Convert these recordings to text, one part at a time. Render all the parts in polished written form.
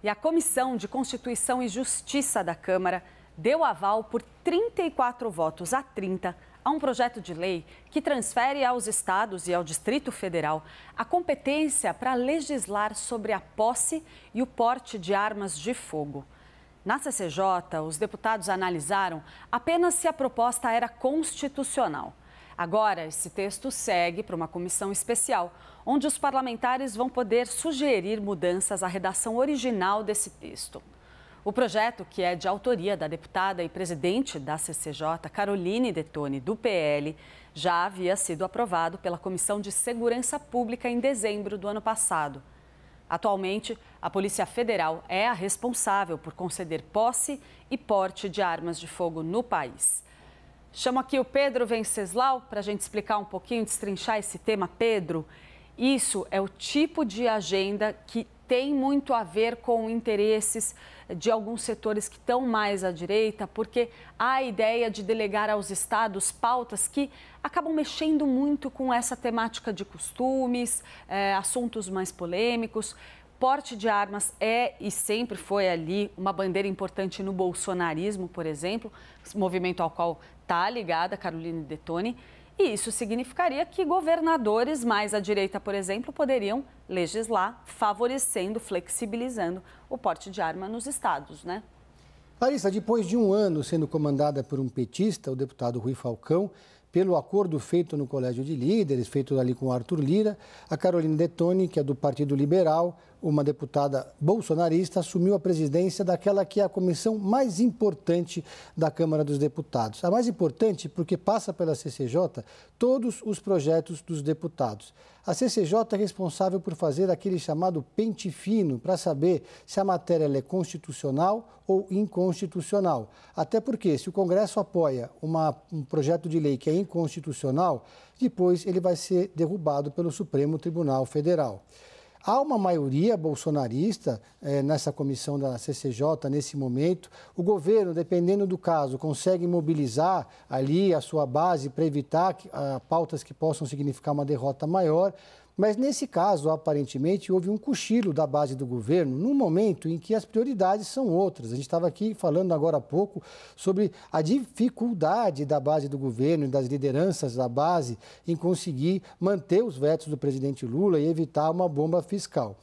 E a Comissão de Constituição e Justiça da Câmara deu aval por 34 votos a 30 a um projeto de lei que transfere aos estados e ao Distrito Federal a competência para legislar sobre a posse e o porte de armas de fogo. Na CCJ, os deputados analisaram apenas se a proposta era constitucional. Agora, esse texto segue para uma comissão especial, onde os parlamentares vão poder sugerir mudanças à redação original desse texto. O projeto, que é de autoria da deputada e presidente da CCJ, Caroline Detoni, do PL, já havia sido aprovado pela Comissão de Segurança Pública em dezembro do ano passado. Atualmente, a Polícia Federal é a responsável por conceder posse e porte de armas de fogo no país. Chamo aqui o Pedro Venceslau para a gente explicar um pouquinho, destrinchar esse tema. Pedro, isso é o tipo de agenda que tem muito a ver com interesses de alguns setores que estão mais à direita, porque há a ideia de delegar aos estados pautas que acabam mexendo muito com essa temática de costumes, assuntos mais polêmicos. Porte de armas é e sempre foi ali uma bandeira importante no bolsonarismo, por exemplo, movimento ao qual está ligada a Caroline Detoni. E isso significaria que governadores mais à direita, por exemplo, poderiam legislar favorecendo, flexibilizando o porte de arma nos estados, né? Larissa, depois de um ano sendo comandada por um petista, o deputado Rui Falcão, pelo acordo feito no Colégio de Líderes, feito ali com Arthur Lira, a Caroline Detoni, que é do Partido Liberal, uma deputada bolsonarista, assumiu a presidência daquela que é a comissão mais importante da Câmara dos Deputados. A mais importante porque passa pela CCJ todos os projetos dos deputados. A CCJ é responsável por fazer aquele chamado pente fino para saber se a matéria é constitucional ou inconstitucional. Até porque, se o Congresso apoia um projeto de lei que é inconstitucional, depois ele vai ser derrubado pelo Supremo Tribunal Federal. Há uma maioria bolsonarista nessa comissão da CCJ nesse momento. O governo, dependendo do caso, consegue mobilizar ali a sua base para evitar pautas que possam significar uma derrota maior. Mas nesse caso, aparentemente, houve um cochilo da base do governo num momento em que as prioridades são outras. A gente estava aqui falando agora há pouco sobre a dificuldade da base do governo e das lideranças da base em conseguir manter os vetos do presidente Lula e evitar uma bomba fiscal.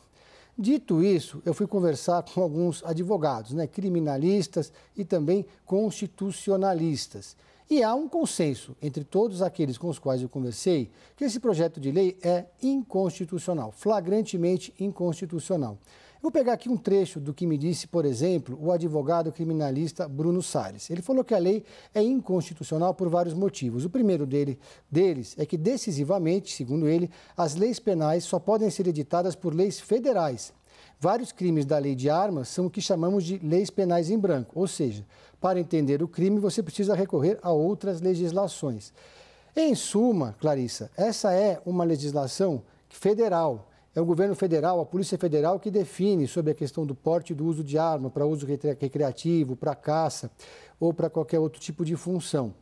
Dito isso, eu fui conversar com alguns advogados, criminalistas e também constitucionalistas. E há um consenso entre todos aqueles com os quais eu conversei que esse projeto de lei é inconstitucional, flagrantemente inconstitucional. Eu vou pegar aqui um trecho do que me disse, por exemplo, o advogado criminalista Bruno Salles. Ele falou que a lei é inconstitucional por vários motivos. O primeiro deles é que, decisivamente, segundo ele, as leis penais só podem ser editadas por leis federais. Vários crimes da lei de armas são o que chamamos de leis penais em branco, ou seja, para entender o crime você precisa recorrer a outras legislações. Em suma, Clarissa, essa é uma legislação federal. É o governo federal, a Polícia Federal que define sobre a questão do porte e do uso de arma para uso recreativo, para caça ou para qualquer outro tipo de função.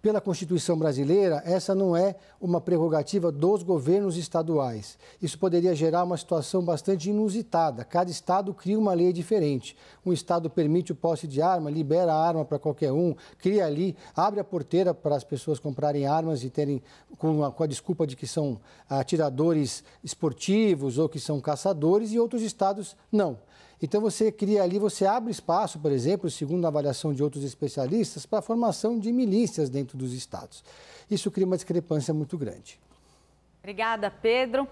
Pela Constituição brasileira, essa não é uma prerrogativa dos governos estaduais. Isso poderia gerar uma situação bastante inusitada. Cada estado cria uma lei diferente. Um estado permite o posse de arma, libera a arma para qualquer um, cria ali, abre a porteira para as pessoas comprarem armas e terem, com a desculpa de que são atiradores esportivos ou que são caçadores, e outros estados não. Então você cria ali, você abre espaço, por exemplo, segundo a avaliação de outros especialistas, para a formação de milícias dentro dos estados. Isso cria uma discrepância muito grande. Obrigada, Pedro.